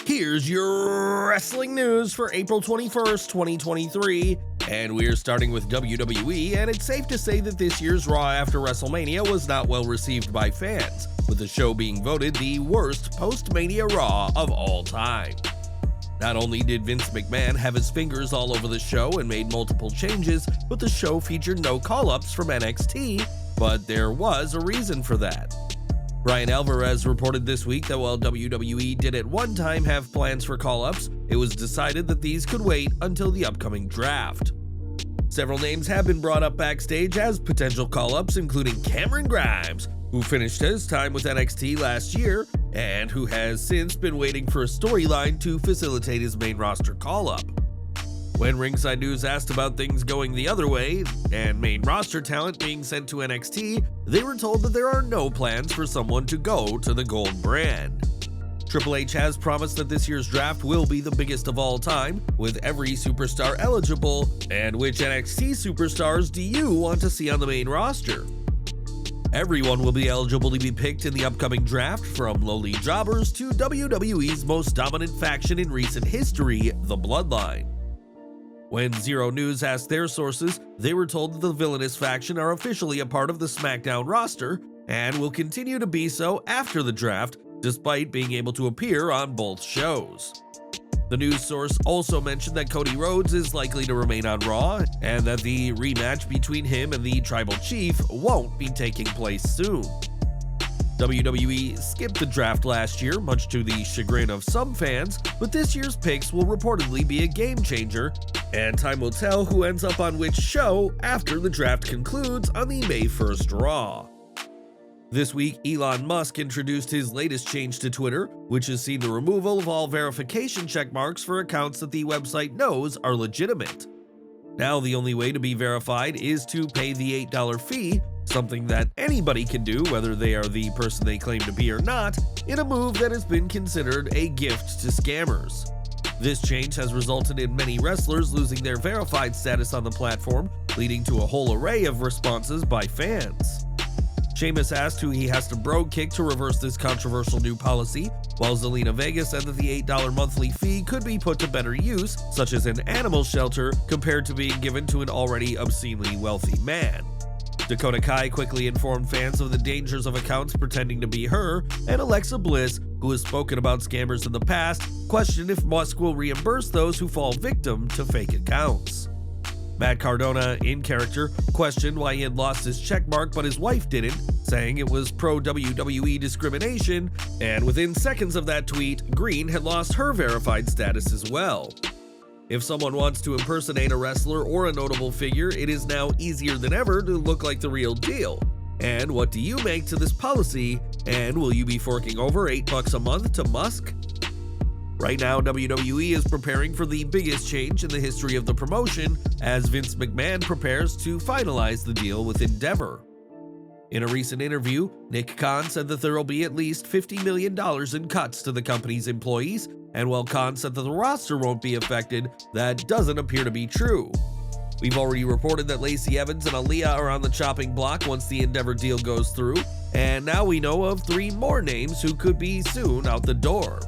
Here's your wrestling news for April 21st, 2023, and we're starting with WWE, and it's safe to say that this year's Raw after WrestleMania was not well received by fans, with the show being voted the worst post-Mania Raw of all time. Not only did Vince McMahon have his fingers all over the show and made multiple changes, but the show featured no call-ups from NXT, but there was a reason for that. Brian Alvarez reported this week that while WWE did at one time have plans for call-ups, it was decided that these could wait until the upcoming draft. Several names have been brought up backstage as potential call-ups, including Cameron Grimes, who finished his time with NXT last year and who has since been waiting for a storyline to facilitate his main roster call-up. When Ringside News asked about things going the other way and main roster talent being sent to NXT, they were told that there are no plans for someone to go to the Gold brand. Triple H has promised that this year's draft will be the biggest of all time, with every superstar eligible, and which NXT superstars do you want to see on the main roster? Everyone will be eligible to be picked in the upcoming draft, from lowly jobbers to WWE's most dominant faction in recent history, the Bloodline. When Zero News asked their sources, they were told that the villainous faction are officially a part of the SmackDown roster and will continue to be so after the draft, despite being able to appear on both shows. The news source also mentioned that Cody Rhodes is likely to remain on Raw and that the rematch between him and the Tribal Chief won't be taking place soon. WWE skipped the draft last year, much to the chagrin of some fans, but this year's picks will reportedly be a game changer, and time will tell who ends up on which show after the draft concludes on the May 1st Raw. This week, Elon Musk introduced his latest change to Twitter, which has seen the removal of all verification checkmarks for accounts that the website knows are legitimate. Now the only way to be verified is to pay the $8 fee, something that anybody can do whether they are the person they claim to be or not, in a move that has been considered a gift to scammers. This change has resulted in many wrestlers losing their verified status on the platform, leading to a whole array of responses by fans. Sheamus asked who he has to bro kick to reverse this controversial new policy, while Zelina Vega said that the $8 monthly fee could be put to better use, such as an animal shelter, compared to being given to an already obscenely wealthy man. Dakota Kai quickly informed fans of the dangers of accounts pretending to be her, and Alexa Bliss, who has spoken about scammers in the past, questioned if Musk will reimburse those who fall victim to fake accounts. Matt Cardona, in character, questioned why he had lost his checkmark but his wife didn't, saying it was pro-WWE discrimination, and within seconds of that tweet, Green had lost her verified status as well. If someone wants to impersonate a wrestler or a notable figure, it is now easier than ever to look like the real deal. And what do you make to this policy, and will you be forking over $8 a month to Musk? Right now, WWE is preparing for the biggest change in the history of the promotion as Vince McMahon prepares to finalize the deal with Endeavor. In a recent interview, Nick Khan said that there will be at least $50 million in cuts to the company's employees, and while Khan said that the roster won't be affected, that doesn't appear to be true. We've already reported that Lacey Evans and Aaliyah are on the chopping block once the Endeavor deal goes through, and now we know of 3 more names who could be soon out the door.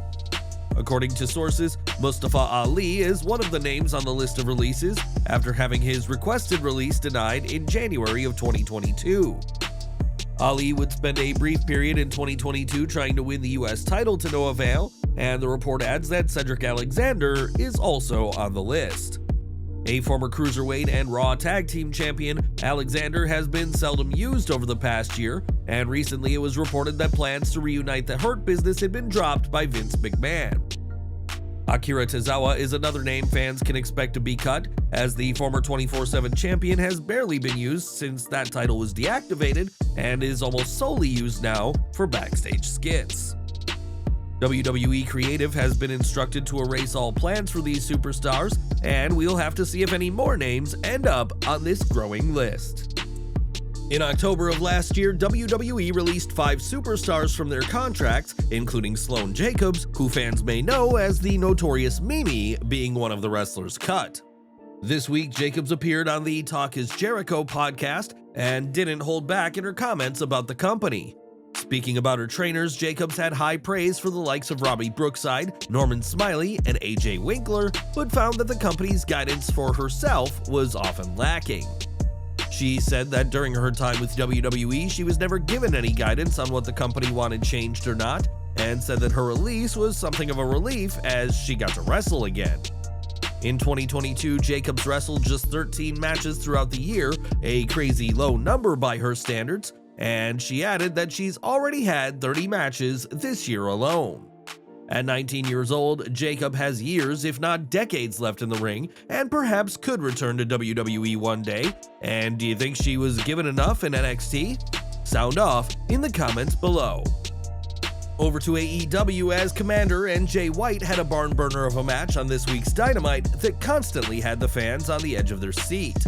According to sources, Mustafa Ali is one of the names on the list of releases after having his requested release denied in January of 2022. Ali would spend a brief period in 2022 trying to win the US title to no avail, and the report adds that Cedric Alexander is also on the list. A former Cruiserweight and Raw Tag Team champion, Alexander has been seldom used over the past year, and recently it was reported that plans to reunite the Hurt Business had been dropped by Vince McMahon. Akira Tozawa is another name fans can expect to be cut, as the former 24/7 champion has barely been used since that title was deactivated and is almost solely used now for backstage skits. WWE Creative has been instructed to erase all plans for these superstars, and we'll have to see if any more names end up on this growing list. In October of last year, WWE released 5 superstars from their contracts, including Sloane Jacobs, who fans may know as the notorious Mimi, being one of the wrestlers cut. This week, Jacobs appeared on the Talk Is Jericho podcast and didn't hold back in her comments about the company. Speaking about her trainers, Jacobs had high praise for the likes of Robbie Brookside, Norman Smiley, and AJ Winkler, but found that the company's guidance for herself was often lacking. She said that during her time with WWE, she was never given any guidance on what the company wanted changed or not, and said that her release was something of a relief as she got to wrestle again. In 2022, Jacobs wrestled just 13 matches throughout the year, a crazy low number by her standards, and she added that she's already had 30 matches this year alone. At 19 years old, Jacob has years, if not decades, left in the ring, and perhaps could return to WWE one day. And do you think she was given enough in NXT? Sound off in the comments below. Over to AEW, as Komander and Jay White had a barn burner of a match on this week's Dynamite that constantly had the fans on the edge of their seat.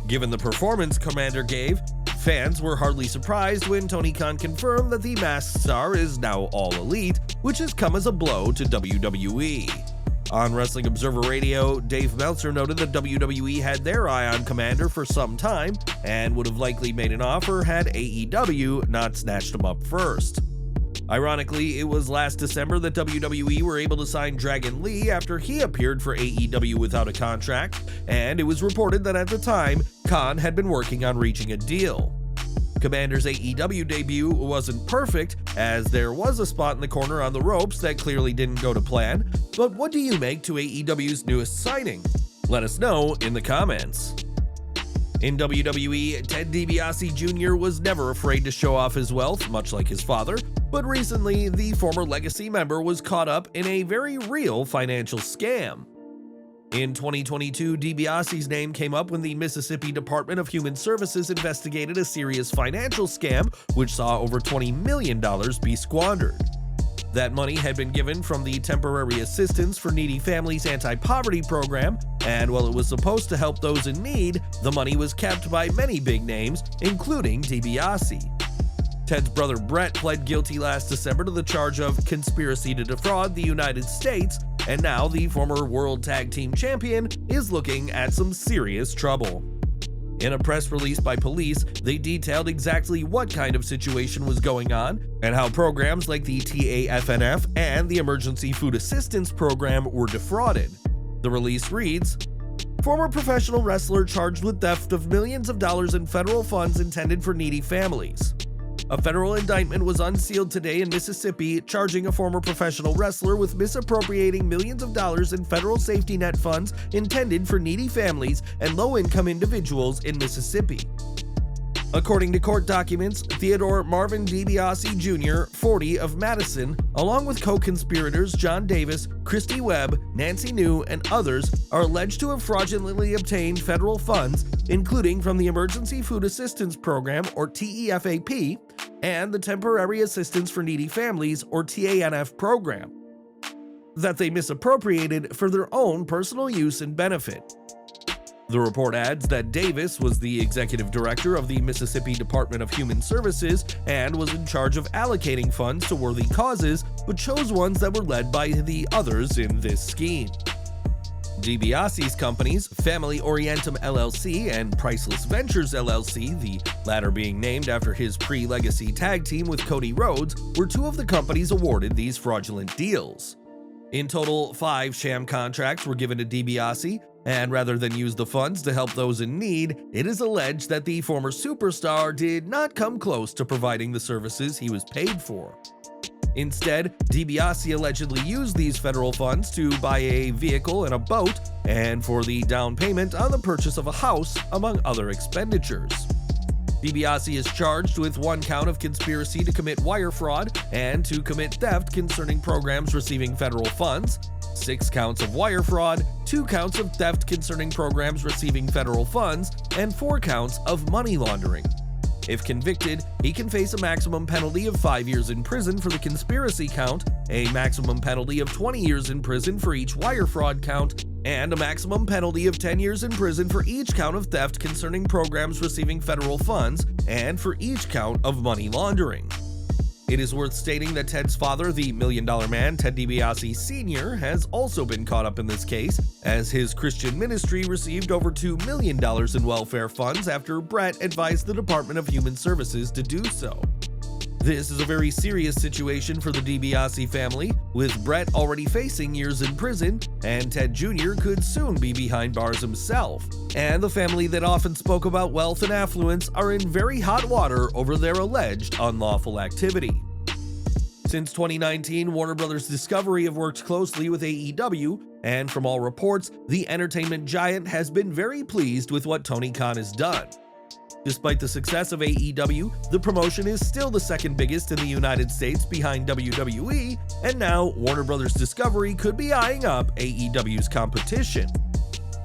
Given the performance Komander gave, fans were hardly surprised when Tony Khan confirmed that the masked star is now all elite, which has come as a blow to WWE. On Wrestling Observer Radio, Dave Meltzer noted that WWE had their eye on Komander for some time and would have likely made an offer had AEW not snatched him up first. Ironically, it was last December that WWE were able to sign Dragon Lee after he appeared for AEW without a contract, and it was reported that at the time, Khan had been working on reaching a deal. Komander's AEW debut wasn't perfect, as there was a spot in the corner on the ropes that clearly didn't go to plan, but what do you make to AEW's newest signing? Let us know in the comments. In WWE, Ted DiBiase Jr. was never afraid to show off his wealth, much like his father, but recently the former Legacy member was caught up in a very real financial scam. In 2022, DiBiase's name came up when the Mississippi Department of Human Services investigated a serious financial scam which saw over $20 million be squandered. That money had been given from the Temporary Assistance for Needy Families anti-poverty program, and while it was supposed to help those in need, the money was kept by many big names, including DiBiase. Ted's brother Brett pled guilty last December to the charge of conspiracy to defraud the United States, and now the former World Tag Team Champion is looking at some serious trouble. In a press release by police, they detailed exactly what kind of situation was going on and how programs like the TAFNF and the Emergency Food Assistance Program were defrauded. The release reads, "Former professional wrestler charged with theft of millions of dollars in federal funds intended for needy families. A federal indictment was unsealed today in Mississippi, charging a former professional wrestler with misappropriating millions of dollars in federal safety net funds intended for needy families and low-income individuals in Mississippi." According to court documents, Theodore Marvin DiBiase Jr., 40, of Madison, along with co-conspirators John Davis, Christy Webb, Nancy New, and others, are alleged to have fraudulently obtained federal funds, including from the Emergency Food Assistance Program, or TEFAP, and the Temporary Assistance for Needy Families, or TANF program, that they misappropriated for their own personal use and benefit. The report adds that Davis was the executive director of the Mississippi Department of Human Services and was in charge of allocating funds to worthy causes, but chose ones that were led by the others in this scheme. DiBiase's companies, Family Orientum LLC and Priceless Ventures LLC, the latter being named after his pre-Legacy tag team with Cody Rhodes, were two of the companies awarded these fraudulent deals. In total, 5 sham contracts were given to DiBiase, and rather than use the funds to help those in need, it is alleged that the former superstar did not come close to providing the services he was paid for. Instead, DiBiase allegedly used these federal funds to buy a vehicle and a boat, and for the down payment on the purchase of a house, among other expenditures. DiBiase is charged with 1 count of conspiracy to commit wire fraud and to commit theft concerning programs receiving federal funds, 6 counts of wire fraud, 2 counts of theft concerning programs receiving federal funds, and 4 counts of money laundering. If convicted, he can face a maximum penalty of 5 years in prison for the conspiracy count, a maximum penalty of 20 years in prison for each wire fraud count, and a maximum penalty of 10 years in prison for each count of theft concerning programs receiving federal funds, and for each count of money laundering. It is worth stating that Ted's father, the $1 Million Man, Ted DiBiase Sr., has also been caught up in this case, as his Christian ministry received over $2 million in welfare funds after Brett advised the Department of Human Services to do so. This is a very serious situation for the Dibiase family, with Brett already facing years in prison, and Ted Jr. could soon be behind bars himself. And the family that often spoke about wealth and affluence are in very hot water over their alleged unlawful activity. Since 2019, Warner Bros. Discovery have worked closely with AEW, and from all reports, the entertainment giant has been very pleased with what Tony Khan has done. Despite the success of AEW, the promotion is still the second biggest in the United States behind WWE, and now Warner Bros. Discovery could be eyeing up AEW's competition.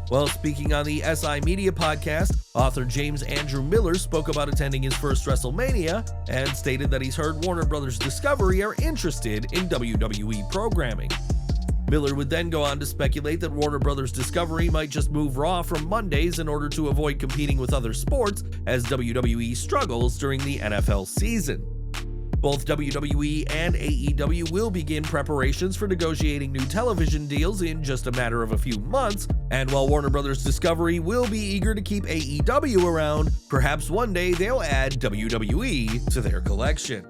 While speaking on the SI Media podcast, author James Andrew Miller spoke about attending his first WrestleMania and stated that he's heard Warner Bros. Discovery are interested in WWE programming. Miller would then go on to speculate that Warner Bros. Discovery might just move Raw from Mondays in order to avoid competing with other sports as WWE struggles during the NFL season. Both WWE and AEW will begin preparations for negotiating new television deals in just a matter of a few months, and while Warner Bros. Discovery will be eager to keep AEW around, perhaps one day they'll add WWE to their collection.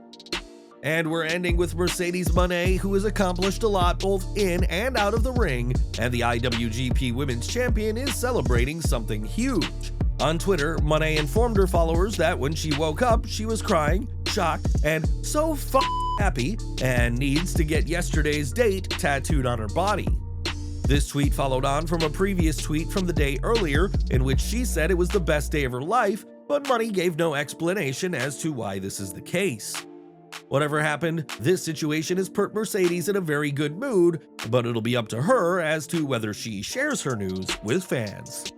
And we're ending with Mercedes Mone, who has accomplished a lot both in and out of the ring, and the IWGP Women's Champion is celebrating something huge. On Twitter, Mone informed her followers that when she woke up, she was crying, shocked, and so happy, and needs to get yesterday's date tattooed on her body. This tweet followed on from a previous tweet from the day earlier, in which she said it was the best day of her life, but Mone gave no explanation as to why this is the case. Whatever happened, this situation has put Mercedes in a very good mood, but it'll be up to her as to whether she shares her news with fans.